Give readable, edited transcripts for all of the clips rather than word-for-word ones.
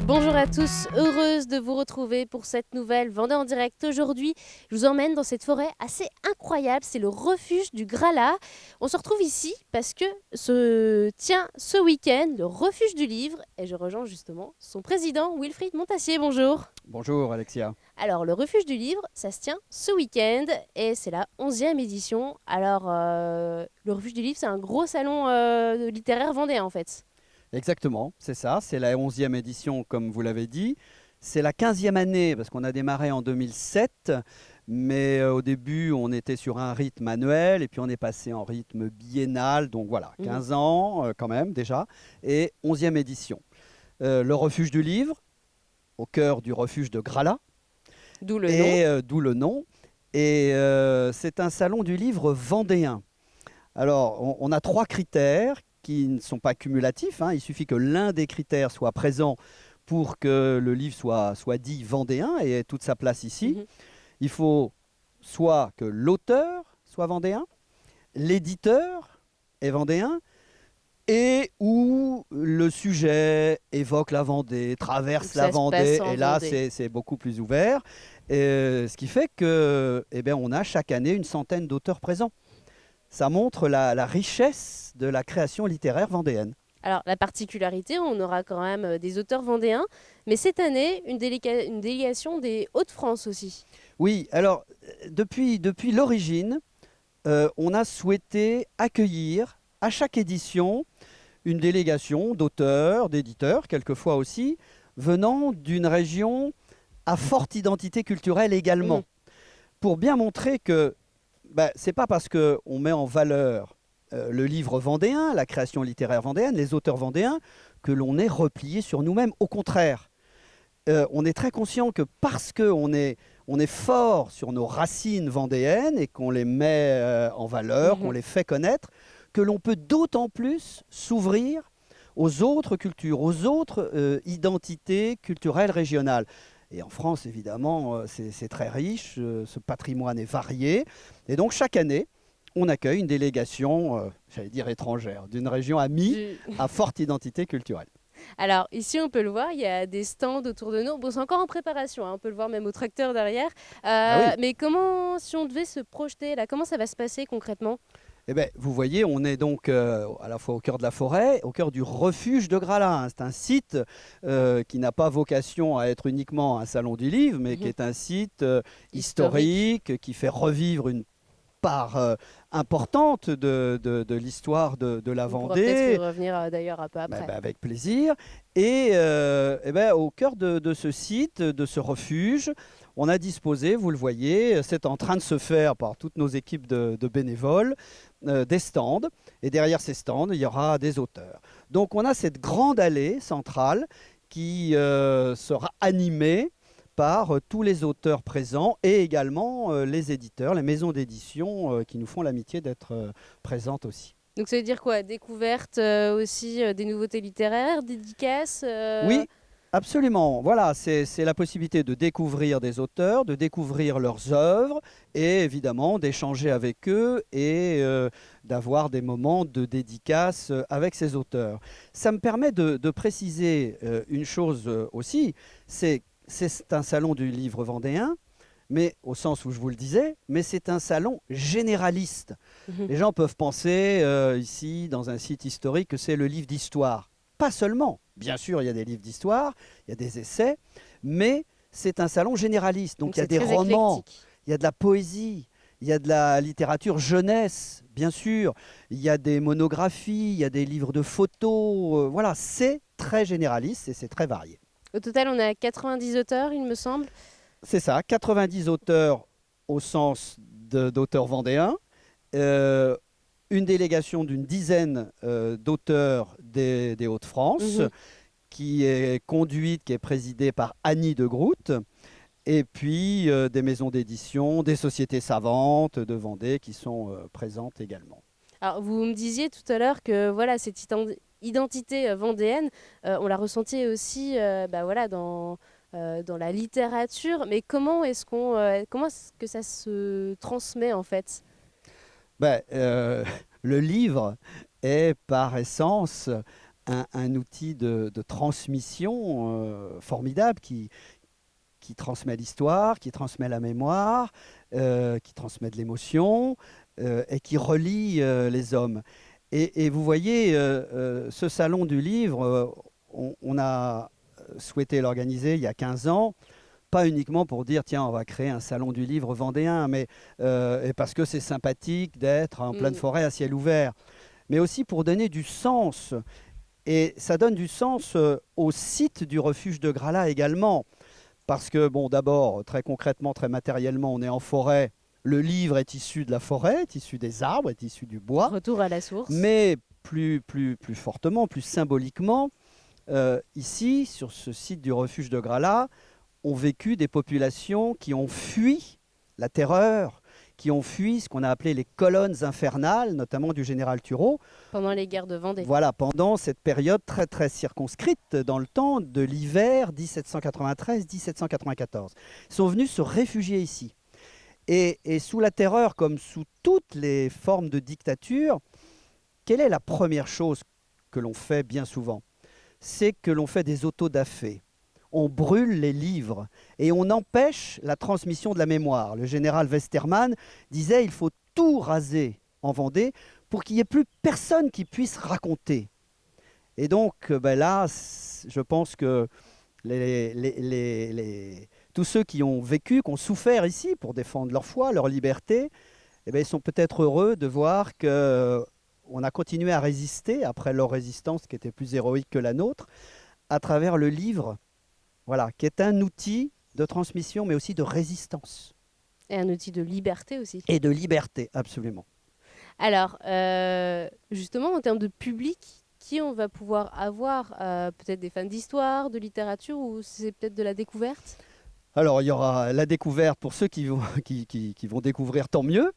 Bonjour à tous, heureuse de vous retrouver pour cette nouvelle Vendée en direct. Aujourd'hui, je vous emmène dans cette forêt assez incroyable, c'est le refuge du Gralat. On se retrouve ici parce que se tient ce week-end le refuge du livre et je rejoins justement son président Wilfried Montassier. Bonjour. Bonjour Alexia. Alors le refuge du livre, ça se tient ce week-end et c'est la 11e édition. Alors le refuge du livre, c'est un gros salon littéraire vendéen en fait. Exactement, c'est ça, c'est la 11e édition comme vous l'avez dit. C'est la 15e année parce qu'on a démarré en 2007, mais au début on était sur un rythme annuel et puis on est passé en rythme biennal, donc voilà, Mhm. 15 ans quand même déjà, et 11e édition. Le refuge du livre, au cœur du refuge de Gralat, D'où le nom. et d'où le nom. Et c'est un salon du livre vendéen. Alors, on a trois critères qui ne sont pas cumulatifs, hein. Il suffit que l'un des critères soit présent pour que le livre soit dit vendéen et ait toute sa place ici. Mhm. Il faut soit que l'auteur soit vendéen, l'éditeur est vendéen, et où le sujet évoque la Vendée, Donc traverse la ça se passe Vendée, en et là Vendée. c'est beaucoup plus ouvert. Ce qui fait que, eh bien, on a chaque année une centaine d'auteurs présents. Ça montre la richesse de la création littéraire vendéenne. Alors, la particularité, on aura quand même des auteurs vendéens, mais cette année, une délégation des Hauts-de-France aussi. Oui, alors depuis l'origine, on a souhaité accueillir à chaque édition une délégation d'auteurs, d'éditeurs, quelquefois aussi, venant d'une région à forte identité culturelle Mhm. également, pour bien montrer que c'est pas parce qu'on met en valeur le livre vendéen, la création littéraire vendéenne, les auteurs vendéens, que l'on est replié sur nous-mêmes. Au contraire, on est très conscient que parce qu'on est fort sur nos racines vendéennes et qu'on les met en valeur, qu'on Mhm. les fait connaître, que l'on peut d'autant plus s'ouvrir aux autres cultures, aux autres identités culturelles régionales. Et en France, évidemment, c'est très riche, ce patrimoine est varié. Et donc, chaque année, on accueille une délégation, j'allais dire étrangère, d'une région amie Du- à forte identité culturelle. Alors, ici, on peut le voir, il y a des stands autour de nous. Bon, c'est encore en préparation, hein, on peut le voir même au tracteur derrière. Ah oui. Mais comment, si on devait se projeter là, comment ça va se passer concrètement? Eh bien, vous voyez, on est donc à la fois au cœur de la forêt, au cœur du refuge de Gralat, hein. C'est un site qui n'a pas vocation à être uniquement un salon du livre, mais qui Mhm. est un site Historique. historique, qui fait revivre une part importante de l'histoire de la On pourra peut-être y Vendée. revenir d'ailleurs un peu après. Avec plaisir. Et au cœur de ce site, de ce refuge, on a disposé, vous le voyez, c'est en train de se faire par toutes nos équipes de bénévoles, des stands. Et derrière ces stands, il y aura des auteurs. Donc on a cette grande allée centrale qui sera animée par tous les auteurs présents et également les éditeurs, les maisons d'édition qui nous font l'amitié d'être présentes aussi. Donc ça veut dire quoi? Découverte aussi des nouveautés littéraires, dédicaces Oui, absolument. Voilà, c'est la possibilité de découvrir des auteurs, de découvrir leurs œuvres et évidemment d'échanger avec eux et d'avoir des moments de dédicace avec ces auteurs. Ça me permet de préciser une chose aussi, c'est un salon du livre vendéen, mais au sens où je vous le disais, mais c'est un salon généraliste. Mhm. Les gens peuvent penser ici, dans un site historique, que c'est le livre d'histoire. Pas seulement. Bien sûr, il y a des livres d'histoire, il y a des essais, mais c'est un salon généraliste. Donc Donc il y a c'est des très romans, éclectique. il y a de la poésie, il y a de la littérature jeunesse, bien sûr, il y a des monographies, il y a des livres de photos. Voilà, c'est très généraliste et c'est très varié. Au total, on a 90 auteurs, il me semble. C'est ça, 90 auteurs au sens d'auteurs vendéens, euh, une délégation d'une dizaine d'auteurs des Hauts-de-France, Mhm. qui est conduite, qui est présidée par Annie de Groot, et puis des maisons d'édition, des sociétés savantes de Vendée qui sont présentes également. Alors, vous me disiez tout à l'heure que voilà, cette identité vendéenne, on l'a ressentie aussi bah, voilà, dans la littérature. Mais comment est-ce que ça se transmet en fait? Ben, le livre est par essence un outil de transmission formidable qui transmet l'histoire, qui transmet la mémoire, qui transmet de l'émotion et qui relie les hommes. Et vous voyez, ce salon du livre, on a souhaité l'organiser il y a 15 ans, pas uniquement pour dire tiens on va créer un salon du livre vendéen, mais et parce que c'est sympathique d'être en pleine forêt à ciel ouvert, mais aussi pour donner du sens. Et ça donne du sens au site du refuge de Grala également. Parce que, bon, d'abord, très concrètement, très matériellement, on est en forêt. Le livre est issu de la forêt, est issu des arbres, est issu du bois. Retour à la source. Mais plus fortement, plus symboliquement, ici, sur ce site du refuge de Grala, ont vécu des populations qui ont fui la terreur, qui ont fui ce qu'on a appelé les colonnes infernales, notamment du général Turreau. Pendant les guerres de Vendée. Voilà, pendant cette période très très circonscrite dans le temps de l'hiver 1793-1794. Ils sont venus se réfugier ici. Et sous la terreur, comme sous toutes les formes de dictature, quelle est la première chose que l'on fait bien souvent? C'est que l'on fait des autodafés. On brûle les livres et on empêche la transmission de la mémoire. Le général Westermann disait il faut tout raser en Vendée pour qu'il n'y ait plus personne qui puisse raconter. Et donc là, je pense que tous ceux qui ont vécu, qui ont souffert ici pour défendre leur foi, leur liberté, ils sont peut-être heureux de voir qu'on a continué à résister après leur résistance qui était plus héroïque que la nôtre, à travers le livre. Voilà, qui est un outil de transmission, mais aussi de résistance. Et un outil de liberté aussi. Et de liberté, absolument. Alors, justement, en termes de public, qui on va pouvoir avoir? Peut-être des fans d'histoire, de littérature, ou c'est peut-être de la découverte? Alors, il y aura la découverte pour ceux qui vont découvrir, tant mieux.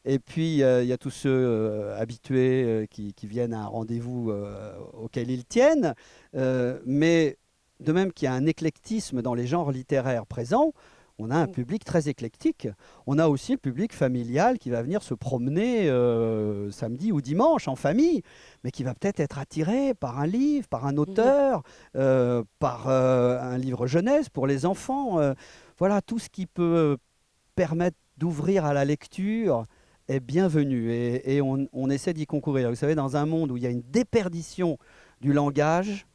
Et puis, il y a tous ceux habitués qui viennent à un rendez-vous auquel ils tiennent. Mais de même qu'il y a un éclectisme dans les genres littéraires présents, on a un public très éclectique. On a aussi le public familial qui va venir se promener samedi ou dimanche en famille, mais qui va peut-être être attiré par un livre, par un auteur, par un livre jeunesse pour les enfants. Voilà, tout ce qui peut permettre d'ouvrir à la lecture est bienvenu et on essaie d'y concourir. Vous savez, dans un monde où il y a une déperdition du langage,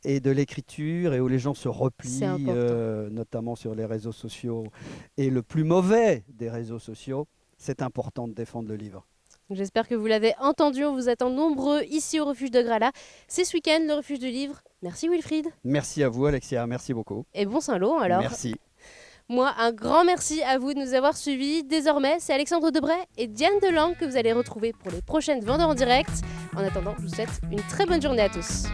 et de l'écriture, et où les gens se replient, notamment sur les réseaux sociaux, et le plus mauvais des réseaux sociaux, c'est important de défendre le livre. J'espère que vous l'avez entendu, on vous attend nombreux ici au refuge de Grala. C'est ce week-end, le refuge du livre. Merci Wilfried. Merci à vous Alexia, merci beaucoup. Et bon Saint-Lô alors. Merci. Moi, un grand merci à vous de nous avoir suivis. Désormais, c'est Alexandre Debray et Diane Delang que vous allez retrouver pour les prochaines Vendées en direct. En attendant, je vous souhaite une très bonne journée à tous.